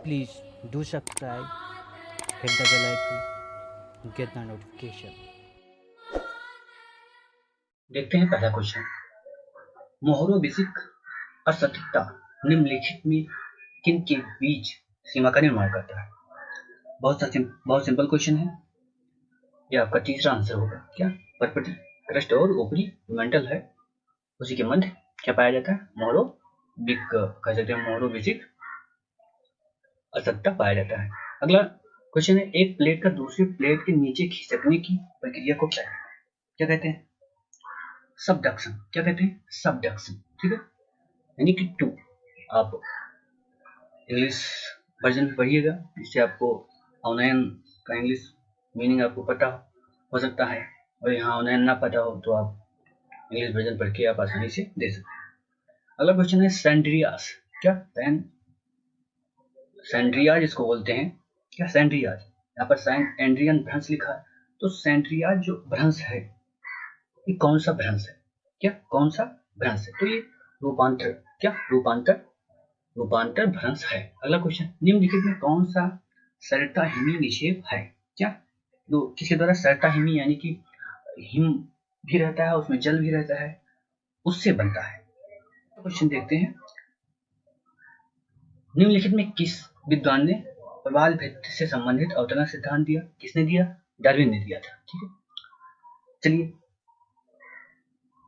Please do subscribe, hit the bell icon, get the notification. देखते हैं पहला question. मोहरो basic असटीकता निम्नलिखित में किन के बीच सीमा का निर्माण करता है? बहुत सिंपल क्वेश्चन है। यह आपका तीसरा आंसर होगा। क्या परपटी क्रस्ट और ऊपरी मेंटल है, उसी के मध्य क्या पाया जाता है? मोहरो बिक कह सकते हैं, मोहरो बेसिक असटता पाया जाता है। अगला क्वेश्चन है, एक प्लेट का दूसरी प्लेट के नीचे खिसकने की प्रक्रिया को क्या कहते हैं? सबडक्शन। क्या कहते हैं? सबडक्शन। ठीक है, यानी कि टू। आप इंग्लिश वर्जन में पढ़िएगा, जिससे आपको ऑनलाइन का इंग्लिश मीनिंग आपको पता हो सकता है, और यहाँ ऑनलाइन ना पता हो तो आप इंग्लिश वर्जन पढ़ के आप आसानी से दे सकते हैं। अगला क्वेश्चन है सैंड्रियास। क्या सैंड्रियाज इसको बोलते हैं? क्या सैंड्रियाज, यहाँ पर सैंट एंड्रियन भ्रंश लिखा है, तो सैंड्रियाज जो भ्रंश है ये कौन सा भ्रंश है? क्या कौन सा भ्रंश है? तो ये रूपांतर, क्या रूपांतर भ्रंश है। अगला क्वेश्चन, निम्नलिखित में कौन सा सरटाहिमी निक्षेप है? क्या जो किसके द्वारा सरटाहिमी, यानी कि हिम भी रहता है उसमें, जल भी रहता है, उससे बनता है। क्वेश्चन देखते हैं, निम्नलिखित में किस विद्वान ने प्रवाल भित्ति से संबंधित अवतरण सिद्धांत दिया? किसने दिया? डार्विन ने दिया था। ठीक है, चलिए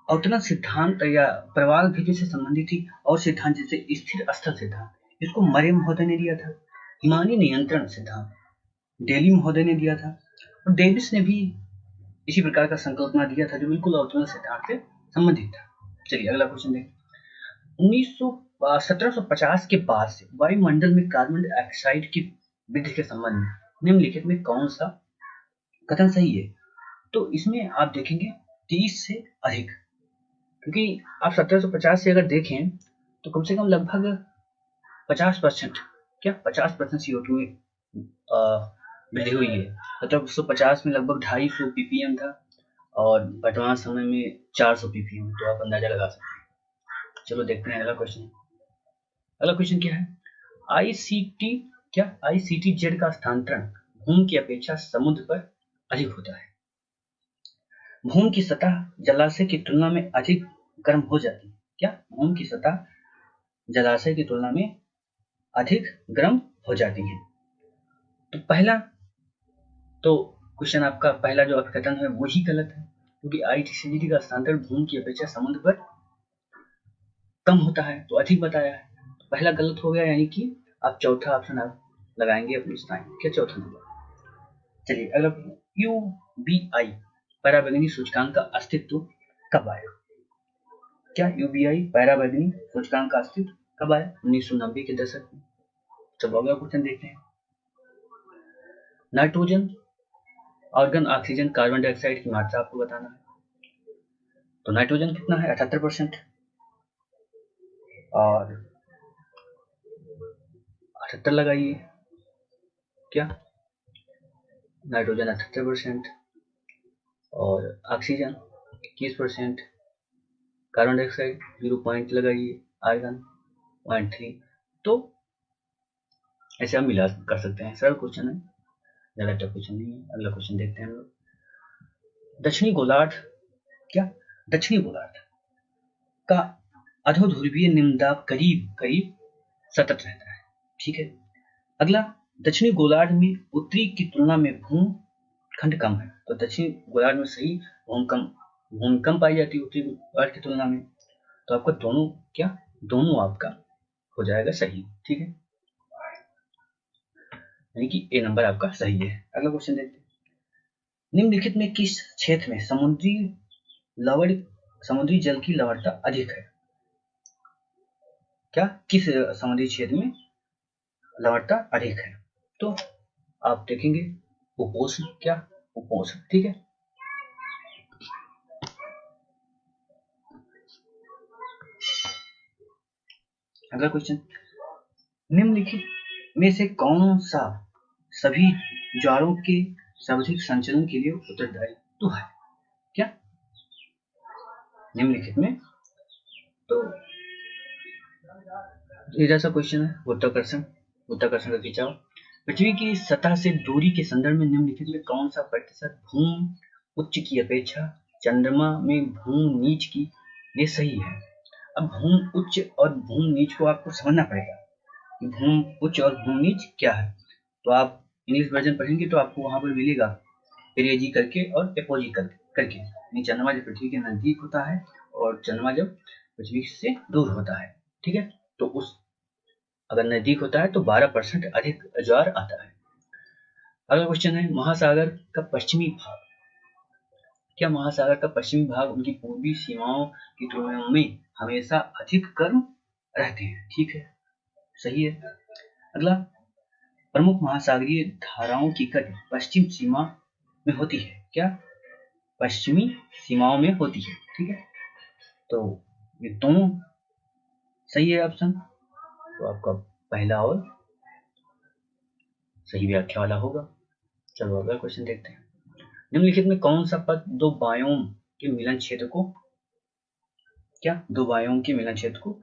अवतरण सिद्धांत या प्रवाल भित्ति से संबंधित ही और सिद्धांत जैसे स्थिर स्थल सिद्धांत, इसको मरे महोदय ने दिया था। हिमानी नियंत्रण सिद्धांत डेली महोदय ने दिया था, और डेविस ने भी इसी प्रकार का संकल्पना दिया था जो बिल्कुल अवतरण सिद्धांत से संबंधित था। चलिए अगला क्वेश्चन देखें। 1750 के बाद से वायुमंडल में कार्बन डाइऑक्साइड की वृद्धि के संबंध में निम्नलिखित में कौन सा कथन सही है? तो इसमें आप देखेंगे 30 से अधिक, क्योंकि आप 1750 से अगर देखें तो कम से कम लगभग 50%, क्या 50% CO2 में वृद्धि हुई है। 1750 में लगभग 250 ppm था, और वर्तमान समय में 400 ppm, तो आप अंदाजा लगा सकते हैं। चलो देखते हैं अगला क्वेश्चन। अगला क्वेश्चन क्या है? ICTZ का स्थानांतरण भूमि की अपेक्षा समुद्र पर अधिक होता है। भूमि की सतह जलाशय की तुलना में अधिक गर्म हो जाती है। क्या भूमि की सतह जलाशय की तुलना में अधिक गर्म हो जाती है? तो पहला तो क्वेश्चन आपका पहला जो कथन है वही गलत है, क्योंकि ICTZ का स्थानांतरण भूमि की अपेक्षा समुद्र पर कम होता है, तो अधिक बताया है। तो पहला गलत हो गया, यानी कि आप चौथा ऑप्शन आप लगाएंगे अपनी स्थान। क्या चौथा नंबर? चलिए अगला, UBI पराबैंगनी सूचकांक का अस्तित्व कब आया? क्या UBI पराबैंगनी सूचकांक का अस्तित्व कब आया? 1990 के दशक में। चलो अगला क्वेश्चन देखते हैं। Nitrogen, organ, oxygen, carbon dioxide की मात्रा आपको बताना है। तो नाइट्रोजन कितना है? 78%, और 78 लगाइए। क्या नाइट्रोजन 78% और ऑक्सीजन 21%, कार्बन डाइऑक्साइड 0 पॉइंट लगाइए, आर्गन 0.3। तो ऐसे हम मिला कर सकते हैं। सरल क्वेश्चन है, ज्यादा टफ क्वेश्चन नहीं है। अगला क्वेश्चन देखते हैं हम लोग। दक्षिणी गोलार्ध, क्या दक्षिणी गोलार्ध का अधोध्रुवीय निम्नदाब करीब करीब सतत रहता है। ठीक है, अगला, दक्षिणी गोलार्ध में उत्तरी की तुलना में भूखंड कम है। तो दक्षिणी गोलार्ध में सही भूमि कम पाई जाती है उत्तरी गोलार्ध की तुलना में। तो आपका दोनों आपका हो जाएगा सही। ठीक है, यानी कि ए नंबर आपका सही है। अगला क्वेश्चन देखते हैं। निम्नलिखित में किस क्षेत्र में समुद्री जल की लवणता अधिक है? क्या किस समुद्री क्षेत्र में लवणता अधिक है? तो आप देखेंगे उपोष्ण। क्या उपोष्ण? ठीक है, अगला क्वेश्चन, निम्नलिखित में से कौन सा सभी ज्वारों के सर्वाधिक संचलन के लिए उत्तरदायी है? क्या निम्नलिखित में, तो ये जैसा क्वेश्चन है गुरुत्वाकर्षण, गुरुत्वाकर्षण का खिंचाव। पृथ्वी की सतह से दूरी के संदर्भ में निम्नलिखित में कौन सा प्रतिशत भूमि उच्च की अपेक्षा चंद्रमा में भूमि नीच की ये सही है। अब भूमि उच्च और भूमि नीच को आपको समझना पड़ेगा कि भूमि उच्च और भूमि नीच क्या है। तो आप इंग्लिश वर्जन पढ़ेंगे तो आपको वहां पर मिलेगा पेरियोजी करके और एपोजी करके, यानी चंद्रमा जब पृथ्वी के नजदीक होता है और चंद्रमा जब पृथ्वी से दूर होता है, ठीक है। तो उस अगर नजदीक होता है तो 12% अधिक ज्वार आता है। अगला क्वेश्चन है महासागर का पश्चिमी भाग, क्या महासागर का पश्चिमी भाग उनकी पूर्वी सीमाओं की तुलना में हमेशा अधिक गर्म रहते हैं? ठीक है, सही है। अगला, प्रमुख महासागरीय धाराओं की गति पश्चिम सीमा में होती है, क्या पश्चिमी सीमाओं में होती है, ठीक है। तो ये दोनों सही है ऑप्शन, तो आपका पहला और सही व्याख्या वाला होगा। चलो अगला क्वेश्चन देखते हैं। निम्नलिखित में कौन सा पद दो बायोम के मिलन क्षेत्र को, क्या दो बायोम के मिलन क्षेत्र को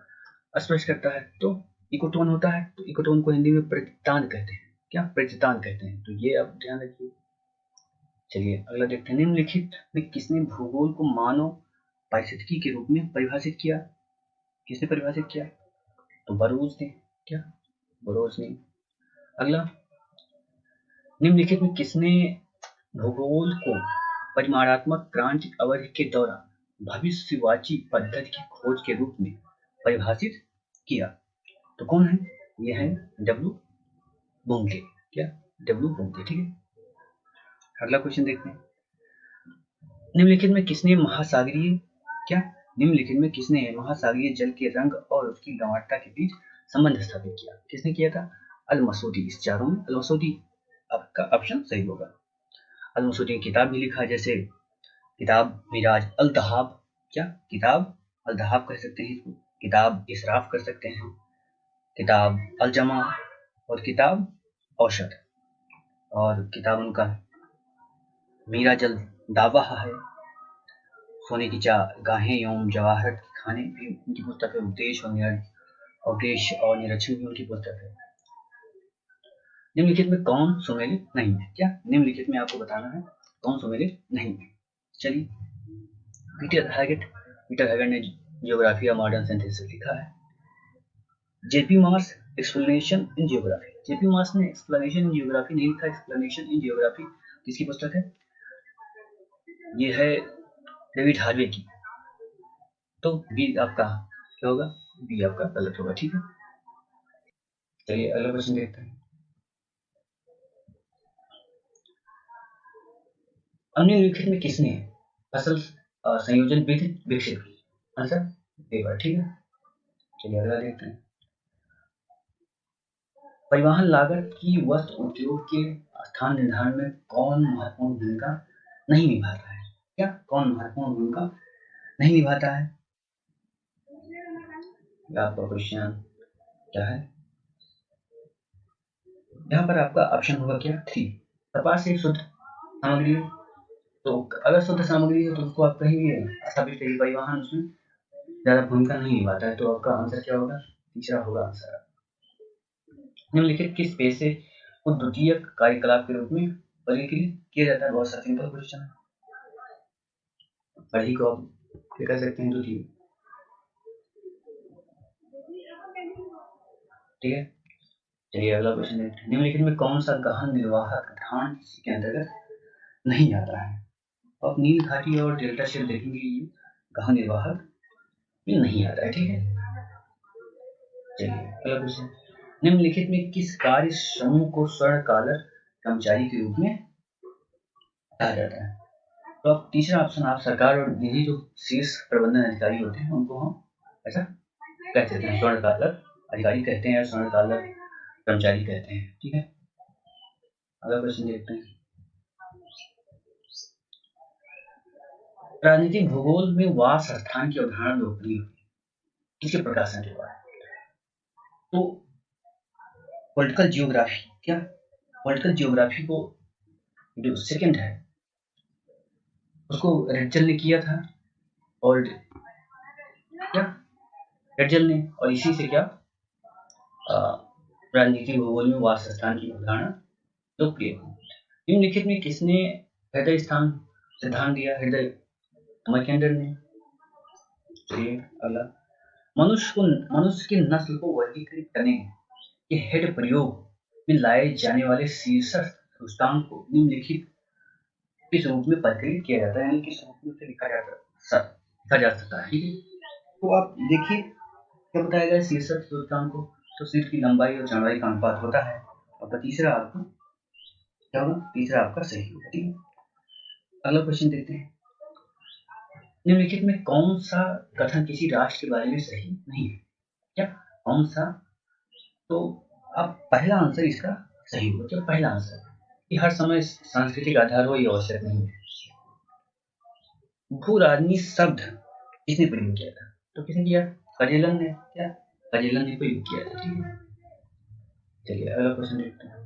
स्पष्ट करता है? तो इकोटोन होता है, तो इकोटोन को हिंदी में प्रतितान कहते हैं, क्या प्रतितान कहते हैं, तो ये आप ध्यान रखिए। चलिए अगला देखते हैं। निम्नलिखित में किसने भूगोल को मानव पारिस्थितिकी के रूप में परिभाषित किया? किसने परिभाषित किया? तो बरोज ने, क्या बरोज ने। अगला, निम्नलिखित में किसने भूगोल को परिमाणात्मक क्रांति अवधि के दौरान भविष्यवाची पद्धति की खोज के रूप में परिभाषित किया? तो कौन है? यह है डब्ल्यू बोम्टे, क्या डब्ल्यू बोम्टे, ठीक है। अगला क्वेश्चन देखते हैं। निम्नलिखित में किसने महासागरीय, क्या निम्नलिखित में किसने महासागरीय जल के रंग और उसकी लवणता के बीच संबंध स्थापित किया? किसने किया था? अल मसूदी। इस चारों में अल मसूदी आपका ऑप्शन सही होगा। अल मसूदी की किताब भी लिखा है, जैसे किताब मिराज अल दहाब, क्या किताब अल दहाब कह सकते हैं इसको, किताब इसराफ कर सकते हैं, किताब अल जमा और किताब औशध, और किताब उनका मिराज अल दावा है, सोने की गाहें एवं जवाहरत के खाने भी उनकी पुस्तक है, उद्देश्य और निरीक्षण भी उनकी पुस्तक है। निम्नलिखित में कौन सुमेलित नहीं है? क्या निम्नलिखित में आपको बताना है कौन सुमेलित नहीं है। चलिए, पीटर हैगेट ने जियोग्राफी और मॉडर्न सिंथेसिस लिखा है। JP Mars explanation in geography, JP Mars ने एक्सप्लेनेशन इन जियोग्राफी नहीं लिखा, एक्सप्लेनेशन इन जियोग्राफी किसकी पुस्तक है? ये है डेविड हार्वे की। तो बी आपका क्या होगा? बी आपका गलत होगा, ठीक है। चलिए अगला क्वेश्चन देखते हैं। निम्नलिखित में किसने फसल संयोजन विधि विकसित की? आंसर वेबर, ठीक है। चलिए अगला देखते हैं। परिवहन लागत की वस्त्र उद्योग के स्थान निर्धारण में कौन महत्वपूर्ण भूमिका नहीं निभाता है? क्या कौन महत्वपूर्ण भूमिका नहीं निभाता है? आपका क्वेश्चन क्या है? यहाँ पर आपका ऑप्शन होगा क्या? 3। कपास एक शुद्ध सामग्री, तो अगर शुद्ध सामग्री है तो उसको आप कहीं भी स्थापित करिए, परिवहन उसमें ज्यादा भूमिका नहीं निभाता है, तो आपका आंसर क्या होगा? तीसरा होगा आंसर। निम्नलिखित किस पेशे को द्वितीय कार्यकलाप के रूप में वर्गीकृत किया जाता है? बहुत सा सिंपल क्वेश्चन है, पढ़ी को आप क्या कर सकते हैं? द्वितीय, ठीक है। चलिए अगला क्वेश्चन देखते हैं। निम्नलिखित में कौन सा गहन निर्वाहक ढांच के अंतर्गत नहीं आता है? आप नील घाटी और डेल्टा शेल देखेंगे, ये गहन निर्वाहक ये नहीं आता है, ठीक है। चलिए अगला क्वेश्चन। निम्नलिखित में किस कार्य समूह को स्वर्ण कॉलर कर्मचारी के रूप में कहा जाता है? तो अब तीसरा ऑप्शन, आप सरकार और निजी जो शीर्ष प्रबंधन अधिकारी होते हैं उनको हम ऐसा कहते हैं, स्वर्ण कॉलर अधिकारी कहते हैं, स्वर्ण कॉलर कर्मचारी कहते हैं, ठीक है। अगला क्वेश्चन देखते हैं। राजनीतिक भूगोल में वास स्थान की अवधारणा लोकप्रिय हुई किसके प्रकाशन के बाद? तो पॉलिटिकल जियोग्राफी, क्या पॉलिटिकल जियोग्राफी को जो सेकंड है उसको रेडजल ने किया था, और क्या रेडजल ने, और इसी से क्या राजनीति भूगोल में वासस्थान की अवधारणा लोकप्रिय हुई। निम्नलिखित में किसने हृदय स्थान सिद्धांत दिया? हृदय मैकेंडर ने। चलिए अगला, मनुष्य की नस्ल को वर्गीकृत करने के हेड प्रयोग में लाए जाने वाले शीर्षक सूचकांक को निम्नलिखित किस रूप में परिकलित किया जाता है, यानी किस रूप में उसे लिखा जा सकता है। ठीक है, तो आप देखिए क्या बताया गया शीर्षक सूचकांक को, तो सिर की लंबाई और चौड़ाई का अनुपात होता है। और तीसरा आपका क्या होगा? तीसरा आपका सही होगा। ठीक है, अगला क्वेश्चन देखते हैं। निम्नलिखित में कौन सा कथन किसी राष्ट्र के बारे में सही नहीं है? क्या कौन सा? तो अब पहला आंसर इसका सही होगा। क्या पहला आंसर कि हर समय सांस्कृतिक आधार हो, ये आवश्यक नहीं है। भू राजनीति शब्द किसने प्रयोग किया था? तो किसने किया? कजेलन ने। क्या कजेलन ने प्रयोग किया था। ठीक है, चलिए अगला क्वेश्चन देखते हैं।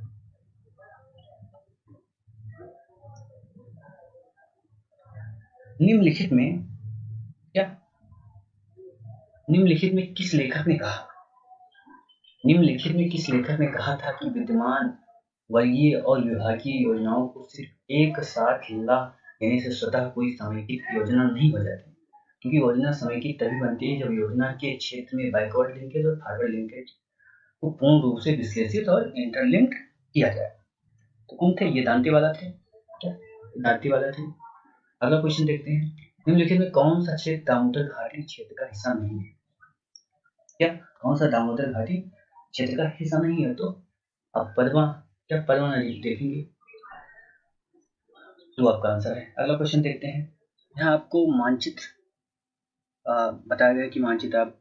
निम्नलिखित में क्या निम्नलिखित में किस लेखक ने कहा? निम्नलिखित में किस लेखक ने कहा था कि विद्यमान वर्गीय और विभागीय योजनाओं को सिर्फ एक साथ ला देने से स्वतः कोई समेकित योजना नहीं हो जाती, क्योंकि योजना समेकित तभी बनती है जब योजना के क्षेत्र में बैकवर्ड लिंकेज और फॉरवर्ड लिंकेज को पूर्ण रूप से विश्लेषित और इंटरलिंक किया जाए। तो कौन थे? ये दांतेवाला थे। क्या दांतेवाला थे? अगला क्वेश्चन देखते हैं। निम्नलिखित में कौन सा क्षेत्र दामोदर घाटी क्षेत्र का हिस्सा नहीं है? क्या कौन सा दामोदर घाटी क्षेत्र का हिस्सा नहीं है? तो अब पद्मा नदी देखेंगे जो आपका आंसर है। अगला क्वेश्चन देखते हैं। यहाँ आपको मानचित्र बताया गया कि मानचित्र आप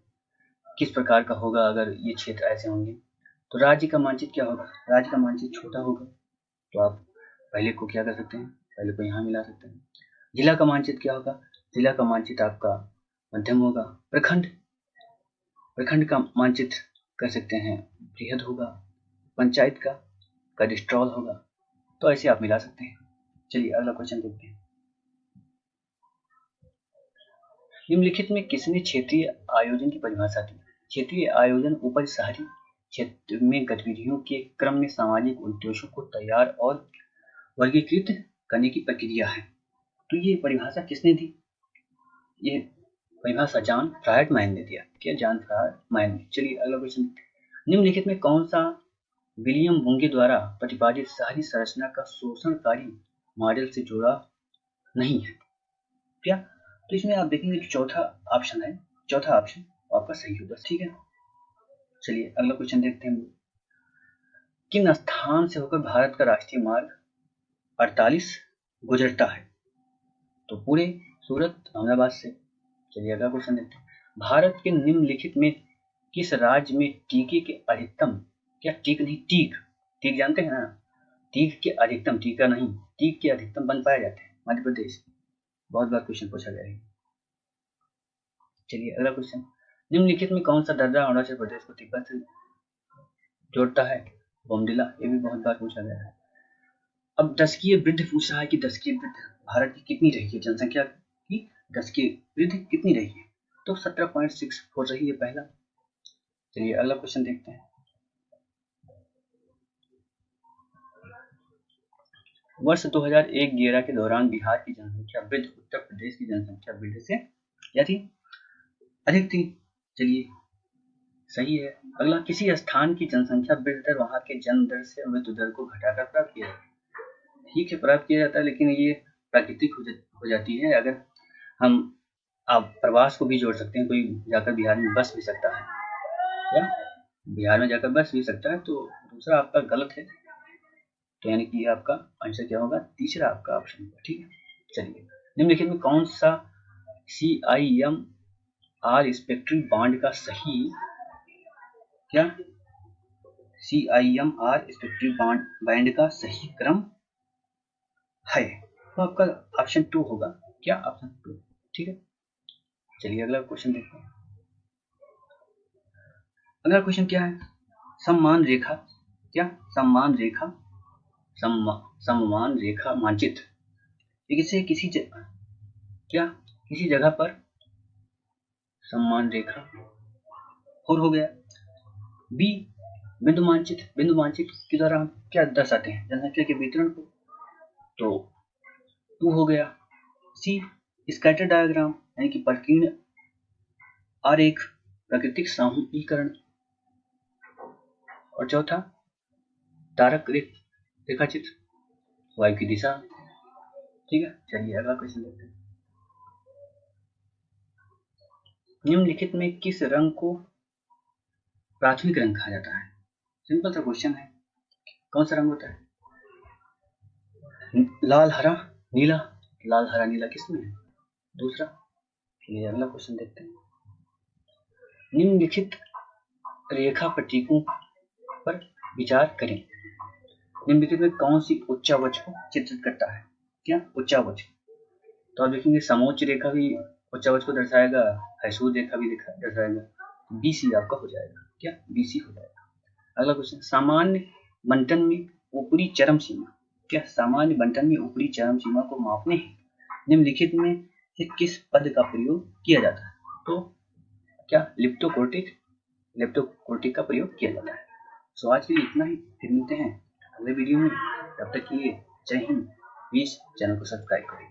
किस प्रकार का होगा अगर ये क्षेत्र ऐसे होंगे। तो राज्य का मानचित्र क्या होगा? राज्य का मानचित्र छोटा होगा, तो आप पहले को क्या कर सकते हैं? पहले को यहाँ मिला सकते हैं। जिला का मानचित्र क्या होगा? जिला का मानचित्र आपका मध्यम होगा। प्रखंड का मानचित्र कर सकते हैं बृहद होगा। पंचायत का कैडेस्ट्रॉल होगा। तो ऐसे आप मिला सकते हैं। चलिए अगला क्वेश्चन देखते हैं। निम्नलिखित में किसने क्षेत्रीय आयोजन की परिभाषा दी? क्षेत्रीय आयोजन ऊपर शहरी क्षेत्र में गतिविधियों के क्रम में सामाजिक उद्देश्यों को तैयार और वर्गीकृत करने की प्रक्रिया है। तो ये परिभाषा किसने दी? ये परिभाषा जॉन फ्रायडमैन ने दिया। क्या जॉन फ्रायडमैन ने? चलिए अगला क्वेश्चन। निम्नलिखित में कौन सा विलियम बुंगे द्वारा प्रतिपादित शहरी संरचना का शोषणकारी मॉडल से जुड़ा नहीं है? क्या? तो इसमें आप देखेंगे कि चौथा ऑप्शन है, चौथा ऑप्शन आपका सही होगा। ठीक है, चलिए अगला क्वेश्चन देखते हैं। किन स्थान से होकर भारत का राष्ट्रीय मार्ग 48 गुजरता है? तो पूरे सूरत अहमदाबाद से। चलिए अगला क्वेश्चन देखते हैं। भारत के निम्नलिखित में किस राज्य में टीके के अधिकतम, क्या टीक नहीं टीक जानते हैं ना, टीक के अधिकतम, टीका नहीं, टीक के अधिकतम बन पाए जाते हैं? मध्य प्रदेश। बहुत बार क्वेश्चन पूछा गया है। चलिए अगला क्वेश्चन। निम्नलिखित में कौन सा दर्रा अरुणाचल प्रदेश को तिब्बत से जोड़ता है? बोमडिला। ये भी बहुत बार पूछा गया है। अब दशकीय वृद्धि पूछ रहा है कि दशकीय वृद्धि भारत की कितनी रही है, जनसंख्या की दशकीय वृद्धि कितनी रही है? तो 17.64 रही है पहला। चलिए अगला क्वेश्चन देखते हैं। वर्ष 2001-11 के दौरान बिहार की जनसंख्या वृद्धि उत्तर प्रदेश की जनसंख्या वृद्धि से क्या थी? अधिक थी। चलिए सही है। अगला, किसी स्थान की जनसंख्या वृद्धि दर वहां के जन्म दर से मृत्यु दर को घटाकर प्राप्त किया जाता है। ठीक है, प्राप्त किया जाता है, लेकिन ये प्राकृतिक हो जाती है। अगर हम आप प्रवास को भी जोड़ सकते हैं, कोई जाकर बिहार में बस भी सकता है, क्या बिहार में जाकर बस भी सकता है, तो दूसरा आपका गलत है। तो यानी कि आपका आंसर क्या होगा? तीसरा आपका ऑप्शन होगा। ठीक है, चलिए निम्नलिखित में कौन सा CIMR स्पेक्ट्रम बांड का सही, क्या CIMR स्पेक्ट्रम बैंड का सही क्रम है? तो आपका ऑप्शन 2 होगा। क्या ऑप्शन 2? ठीक है, चलिए अगला क्वेश्चन देखते हैं। अगला क्वेश्चन क्या है? सम्मान रेखा, क्या सम्मान रेखा मानचित्र किसी जगह पर सम्मान रेखा और हो गया। बी बिंदु मानचित्र के द्वारा हम क्या दर्शाते हैं, जनसंख्या के वितरण को। तो 2 हो गया। सी स्कैटर डायग्राम यानी कि प्रकीर्ण आरेख, प्राकृतिक सामूहिकरण। और चौथा तारक रेखाचित्र, वायु की दिशा। ठीक है, चलिए अगला क्वेश्चन देखते हैं। निम्नलिखित में किस रंग को प्राथमिक रंग कहा जाता है? सिंपल सा क्वेश्चन है, कौन सा रंग होता है? लाल हरा नीला। लाल हरा नीला किसमें है? दूसरा। चलिए अगला क्वेश्चन देखते हैं। निम्नलिखित रेखा प्रतीकों पर विचार करें। निम्नलिखित में कौन सी उच्चावच को चित्रित करता है? क्या उच्चावच? तो आप देखेंगे समोच्च रेखा भी उच्चावच को दर्शाएगा, हैसूर रेखा भी दर्शाएगा। BC आपका हो जाएगा, क्या BC हो जाएगा। अगला क्वेश्चन, सामान्य बंटन में ऊपरी चरम सीमा। क्या सामान्य बंटन में ऊपरी चरम सीमा को मापने निम्नलिखित में से किस पद का प्रयोग किया जाता है? तो क्या लेप्टोकोर्टिक का प्रयोग किया जाता है। सो आज के लिए इतना ही, फिर मिलते हैं अगले वीडियो में। तब तक के लिए जय हिंद। प्लीज चैनल को सब्सक्राइब करें।